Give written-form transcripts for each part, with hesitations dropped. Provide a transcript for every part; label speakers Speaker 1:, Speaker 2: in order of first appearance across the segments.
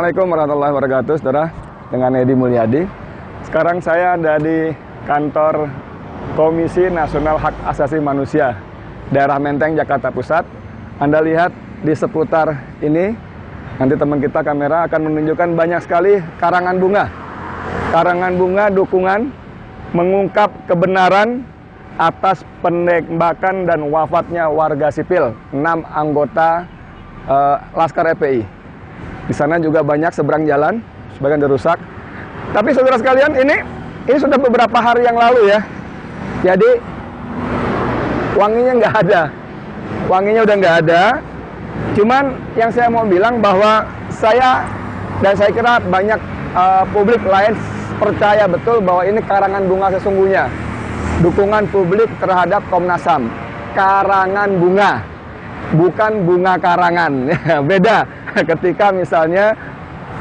Speaker 1: Assalamualaikum warahmatullahi wabarakatuh, saudara. Dengan Edi Mulyadi. Sekarang saya ada di kantor Komisi Nasional Hak Asasi Manusia, daerah Menteng, Jakarta Pusat. Anda lihat di seputar ini, nanti teman kita kamera akan menunjukkan banyak sekali karangan bunga. Karangan bunga dukungan mengungkap kebenaran atas penembakan dan wafatnya warga sipil, 6 anggota Laskar FPI. Di sana juga banyak seberang jalan, sebagian dirusak. Tapi saudara sekalian, ini sudah beberapa hari yang lalu ya. Jadi wanginya nggak ada, wanginya udah nggak ada. Cuman yang saya mau bilang bahwa saya kira banyak publik lain percaya betul bahwa ini karangan bunga sesungguhnya. Dukungan publik terhadap Komnas HAM. Karangan bunga, bukan bunga karangan. Beda ketika misalnya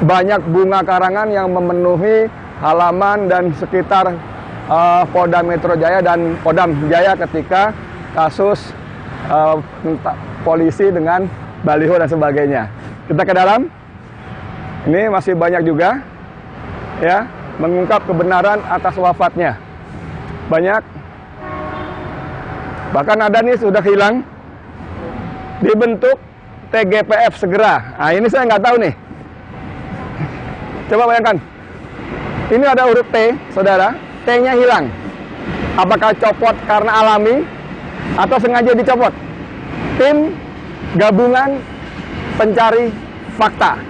Speaker 1: banyak bunga karangan yang memenuhi halaman dan sekitar Polda Metro Jaya dan Kodam Jaya ketika kasus polisi dengan baliho dan sebagainya. Kita ke dalam. Ini masih banyak juga ya, mengungkap kebenaran atas wafatnya. Banyak. Bahkan ada nih sudah hilang. Dibentuk TGPF segera. Nah, ini saya nggak tahu nih. Coba bayangkan. Ini ada huruf T, saudara. T-nya hilang. Apakah copot karena alami atau sengaja dicopot? Tim gabungan pencari fakta.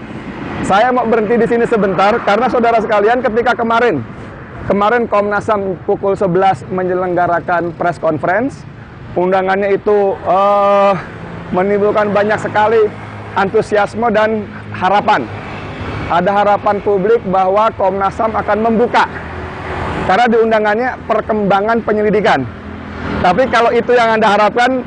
Speaker 1: Saya mau berhenti di sini sebentar karena saudara sekalian, ketika kemarin Komnas HAM pukul 11 menyelenggarakan press conference, undangannya itu menimbulkan banyak sekali antusiasme dan harapan. Ada harapan publik bahwa Komnas HAM akan membuka, karena di undangannya perkembangan penyelidikan. Tapi kalau itu yang Anda harapkan,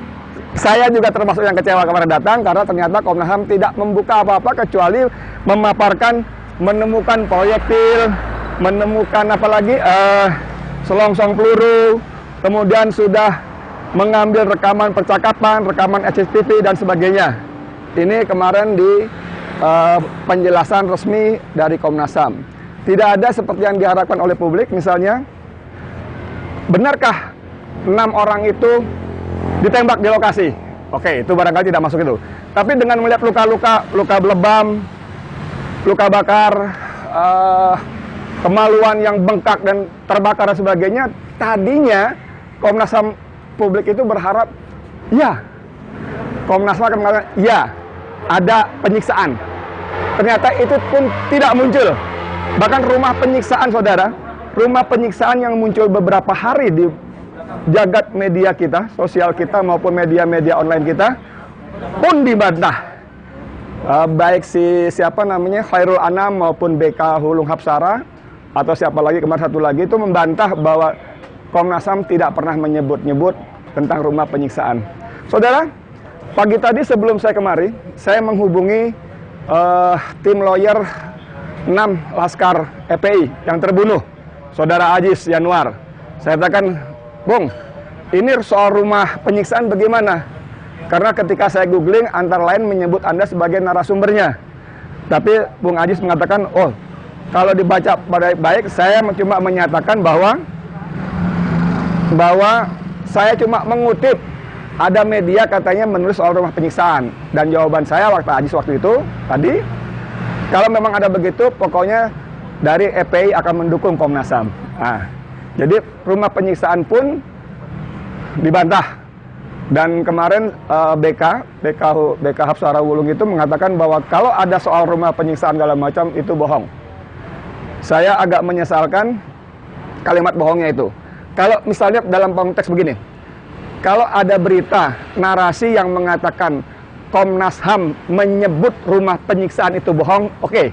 Speaker 1: saya juga termasuk yang kecewa kemarin datang, karena ternyata Komnas HAM tidak membuka apa-apa kecuali memaparkan menemukan proyektil, menemukan apalagi selongsong peluru, kemudian sudah mengambil rekaman percakapan, rekaman CCTV dan sebagainya. Ini kemarin di penjelasan resmi dari Komnas HAM. Tidak ada seperti yang diharapkan oleh publik, misalnya, benarkah 6 orang itu ditembak di lokasi? Oke, itu barangkali tidak masuk itu. Tapi dengan melihat luka-luka, luka belebam, luka bakar, kemaluan yang bengkak dan terbakar dan sebagainya, tadinya Komnas HAM publik itu berharap, ya, Komnas HAM akan mengatakan, ya, ada penyiksaan. Ternyata itu pun tidak muncul. Bahkan rumah penyiksaan, saudara, rumah penyiksaan yang muncul beberapa hari di jagat media kita, sosial kita maupun media-media online kita, pun dibantah. Baik siapa namanya, Khairul Anam maupun BK Hulung Hapsara, atau siapa lagi, kemarin satu lagi, itu membantah bahwa Komnas HAM tidak pernah menyebut-nyebut tentang rumah penyiksaan. Saudara, pagi tadi sebelum saya kemari, saya menghubungi tim lawyer 6 Laskar FPI yang terbunuh, Saudara Ajis Yanuar. Saya katakan, Bung, ini soal rumah penyiksaan bagaimana? Karena ketika saya googling, antara lain menyebut Anda sebagai narasumbernya. Tapi Bung Ajis mengatakan, oh, kalau dibaca baik-baik, saya cuma menyatakan bahwa saya cuma mengutip ada media katanya menulis soal rumah penyiksaan. Dan jawaban saya waktu itu tadi, kalau memang ada begitu, pokoknya dari FPI akan mendukung Komnas HAM. Nah, jadi rumah penyiksaan pun dibantah. Dan kemarin BK Hapsara Wulung itu mengatakan bahwa kalau ada soal rumah penyiksaan segala macam itu bohong. Saya agak menyesalkan kalimat bohongnya itu. Kalau misalnya dalam konteks begini, kalau ada berita, narasi yang mengatakan Komnas HAM menyebut rumah penyiksaan itu bohong, oke.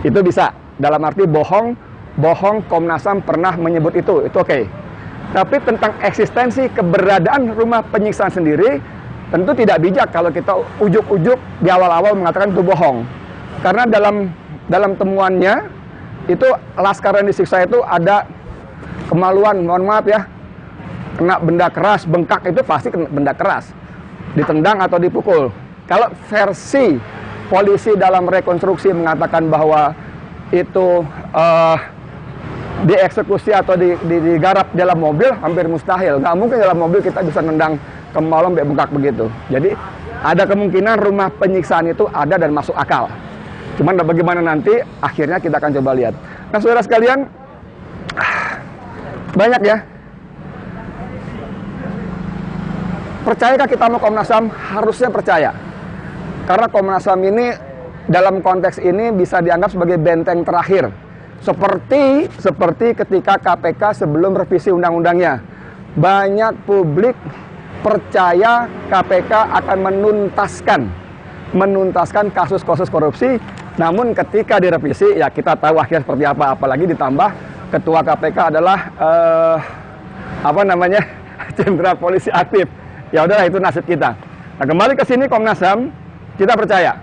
Speaker 1: Itu bisa. Dalam arti bohong Komnas HAM pernah menyebut itu oke. Tapi tentang eksistensi keberadaan rumah penyiksaan sendiri, tentu tidak bijak kalau kita ujuk-ujuk di awal-awal mengatakan itu bohong. Karena dalam temuannya, itu Laskar yang disiksa itu ada kemaluan, mohon maaf ya, kena benda keras, bengkak itu pasti kena benda keras, ditendang atau dipukul. Kalau versi polisi dalam rekonstruksi mengatakan bahwa itu dieksekusi atau digarap dalam mobil, hampir mustahil. Nggak mungkin dalam mobil kita bisa nendang ke malam bengkak begitu. Jadi ada kemungkinan rumah penyiksaan itu ada dan masuk akal. Cuman bagaimana nanti, akhirnya kita akan coba lihat. Nah, saudara sekalian, banyak ya. Percayakah kita mau Komnas HAM? Harusnya percaya. Karena Komnas HAM ini dalam konteks ini bisa dianggap sebagai benteng terakhir. Seperti ketika KPK sebelum revisi undang-undangnya. Banyak publik percaya KPK akan menuntaskan kasus-kasus korupsi. Namun ketika direvisi, ya kita tahu akhirnya seperti apa. Apalagi ditambah ketua KPK adalah jenderal polisi aktif. Ya udahlah, itu nasib kita. Nah, kembali ke sini Komnas HAM, kita percaya.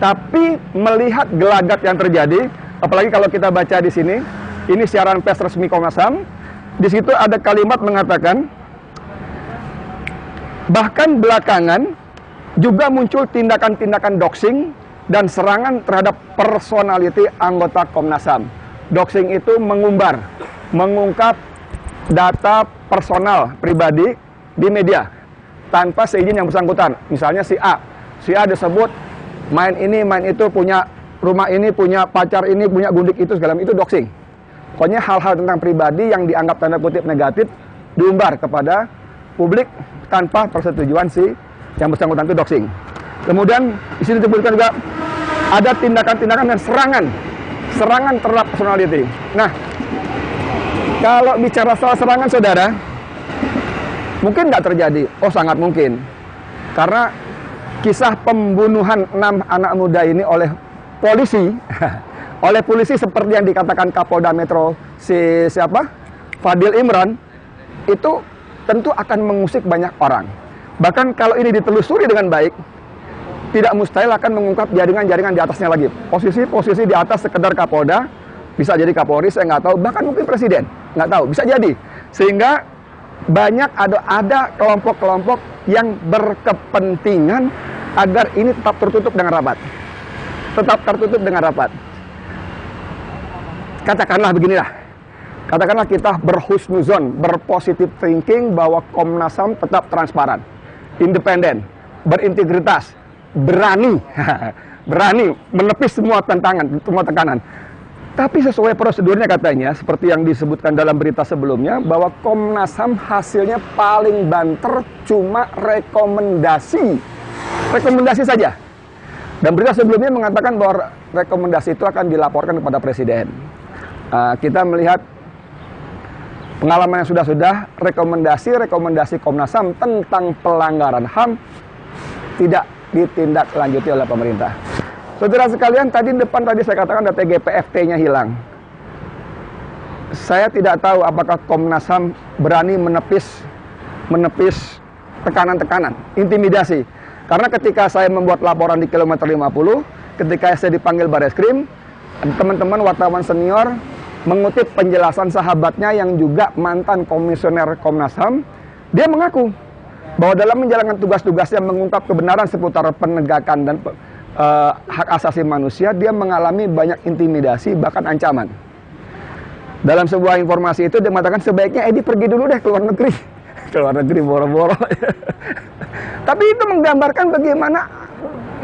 Speaker 1: Tapi melihat gelagat yang terjadi, apalagi kalau kita baca di sini, ini siaran pers resmi Komnas HAM. Di situ ada kalimat mengatakan, bahkan belakangan juga muncul tindakan-tindakan doxing dan serangan terhadap personality anggota Komnas HAM. Doxing itu mengungkap data personal pribadi di media tanpa seizin yang bersangkutan. Misalnya si A disebut main ini, main itu, punya rumah ini, punya pacar ini, punya gundik itu, segala macam, itu doxing. Pokoknya hal-hal tentang pribadi yang dianggap tanda kutip negatif diumbar kepada publik tanpa persetujuan si yang bersangkutan, itu doxing. Kemudian di sini disebutkan juga ada tindakan-tindakan dan serangan terhadap personality. Nah, kalau bicara soal serangan, saudara, mungkin nggak terjadi. Oh, sangat mungkin. Karena kisah pembunuhan 6 anak muda ini oleh polisi seperti yang dikatakan Kapolda Metro Fadil Imran, itu tentu akan mengusik banyak orang. Bahkan kalau ini ditelusuri dengan baik, tidak mustahil akan mengungkap jaringan-jaringan di atasnya lagi. Posisi di atas sekedar Kapolda, bisa jadi Kapolri, saya nggak tahu, bahkan mungkin Presiden, nggak tahu, bisa jadi. Sehingga banyak ada kelompok-kelompok yang berkepentingan agar ini tetap tertutup dengan rapat. Katakanlah kita berhusnuzon, berpositif thinking bahwa Komnas HAM tetap transparan, independen, berintegritas, berani menepis semua tekanan. Tapi sesuai prosedurnya katanya, seperti yang disebutkan dalam berita sebelumnya, bahwa Komnas HAM hasilnya paling banter cuma rekomendasi saja. Dan berita sebelumnya mengatakan bahwa rekomendasi itu akan dilaporkan kepada Presiden. Kita melihat pengalaman yang sudah rekomendasi Komnas HAM tentang pelanggaran HAM tidak ditindaklanjuti oleh pemerintah. Saudara sekalian, tadi saya katakan ada TGPFT-nya hilang. Saya tidak tahu apakah Komnas HAM berani menepis tekanan-tekanan, intimidasi. Karena ketika saya membuat laporan di kilometer 50, ketika saya dipanggil Bareskrim, teman-teman wartawan senior mengutip penjelasan sahabatnya yang juga mantan komisioner Komnas HAM, dia mengaku bahwa dalam menjalankan tugas-tugasnya mengungkap kebenaran seputar penegakan dan hak asasi manusia, dia mengalami banyak intimidasi, bahkan ancaman. Dalam sebuah informasi itu dia mengatakan sebaiknya Edi pergi dulu deh ke luar negeri boro-boro. Tapi itu menggambarkan bagaimana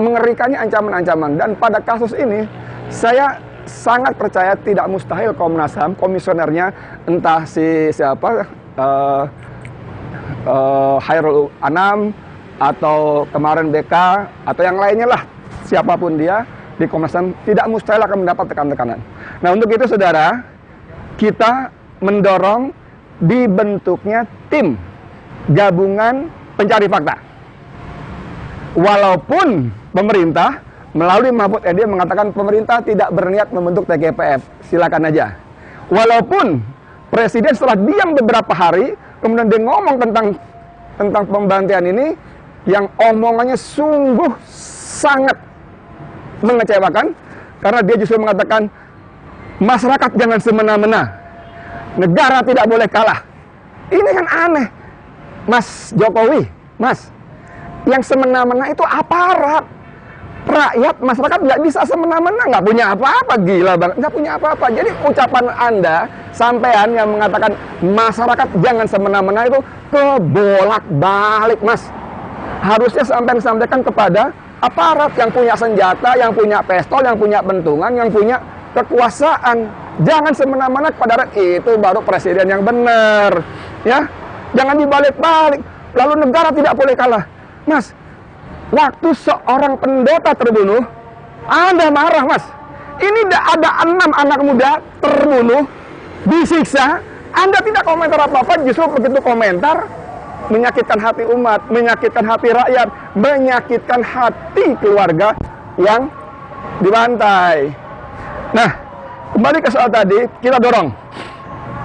Speaker 1: mengerikannya ancaman-ancaman. Dan pada kasus ini saya sangat percaya tidak mustahil Komnas HAM, komisionernya entah Hairul Anam atau kemarin BK atau yang lainnya lah, siapapun dia di Komnas HAM tidak mustahil akan mendapat tekanan. Nah, untuk itu saudara, kita mendorong dibentuknya tim gabungan pencari fakta. Walaupun pemerintah melalui Mahfud MD mengatakan pemerintah tidak berniat membentuk TGPF, silakan aja. Walaupun Presiden setelah diam beberapa hari, kemudian dia ngomong tentang pembantian ini, yang omongannya sungguh sangat mengecewakan, karena dia justru mengatakan masyarakat jangan semena-mena, negara tidak boleh kalah. Ini kan aneh, Mas Jokowi, Mas. Yang semena-mena itu aparat. rakyat, masyarakat nggak bisa semena-mena, nggak punya apa-apa, gila banget, nggak punya apa-apa. Jadi ucapan Anda, sampean yang mengatakan masyarakat jangan semena-mena itu kebolak-balik, Mas. Harusnya sampean sampaikan kepada aparat yang punya senjata, yang punya pistol, yang punya bentungan, yang punya kekuasaan. Jangan semena-mena kepada rakyat, itu baru presiden yang benar, ya. Jangan dibalik-balik. Lalu negara tidak boleh kalah, Mas. Waktu seorang pendeta terbunuh, Anda marah, Mas. Ini ada 6 anak muda terbunuh, disiksa. Anda tidak komentar apa-apa, justru begitu komentar, menyakitkan hati umat, menyakitkan hati rakyat, menyakitkan hati keluarga yang dibantai. Nah, kembali ke soal tadi, kita dorong.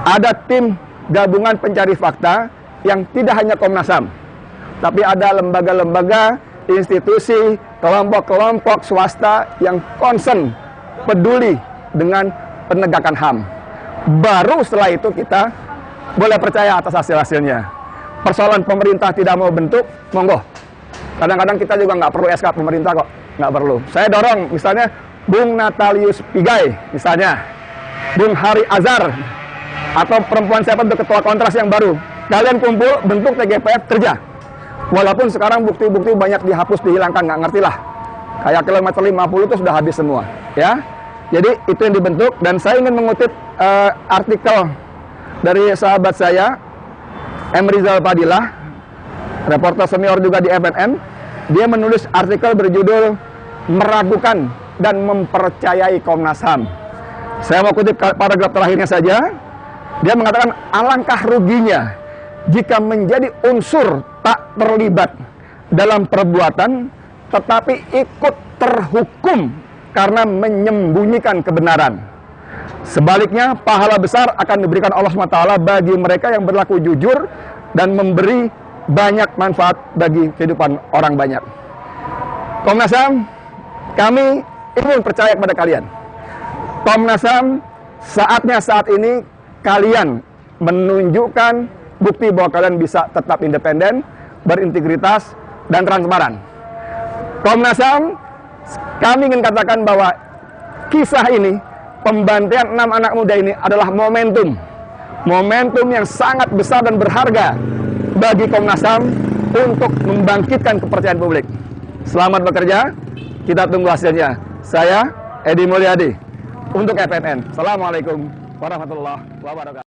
Speaker 1: Ada tim gabungan pencari fakta yang tidak hanya Komnas HAM, tapi ada lembaga-lembaga, institusi, kelompok-kelompok swasta yang concern, peduli dengan penegakan HAM. Baru setelah itu kita boleh percaya atas hasil-hasilnya. Persoalan pemerintah tidak mau bentuk, monggo. Kadang-kadang kita juga nggak perlu SK pemerintah kok, nggak perlu. Saya dorong, misalnya Bung Natalius Pigai, misalnya Bung Hari Azhar, atau perempuan siapa untuk ketua kontras yang baru. Kalian kumpul, bentuk TGPF, kerja. Walaupun sekarang bukti-bukti banyak dihapus, dihilangkan, nggak ngerti lah. Kayak kilometer 50 itu sudah habis semua, ya. Jadi itu yang dibentuk, dan saya ingin mengutip artikel dari sahabat saya, M. Rizal Fadilah, reporter senior juga di FNN. Dia menulis artikel berjudul "Meragukan dan Mempercayai Komnas HAM". Saya mau kutip paragraf terakhirnya saja. Dia mengatakan, alangkah ruginya jika menjadi unsur tak terlibat dalam perbuatan, tetapi ikut terhukum karena menyembunyikan kebenaran. Sebaliknya, pahala besar akan diberikan Allah SWT bagi mereka yang berlaku jujur dan memberi banyak manfaat bagi kehidupan orang banyak. Komnas HAM, kami ingin percaya kepada kalian. Komnas HAM, saatnya saat ini kalian menunjukkan bukti bahwa kalian bisa tetap independen, berintegritas, dan transparan. Komnas HAM, kami ingin katakan bahwa kisah ini, pembantaian 6 anak muda ini adalah momentum. Momentum yang sangat besar dan berharga bagi Komnas HAM untuk membangkitkan kepercayaan publik. Selamat bekerja, kita tunggu hasilnya. Saya, Edi Mulyadi, untuk FNN. Assalamualaikum warahmatullahi wabarakatuh.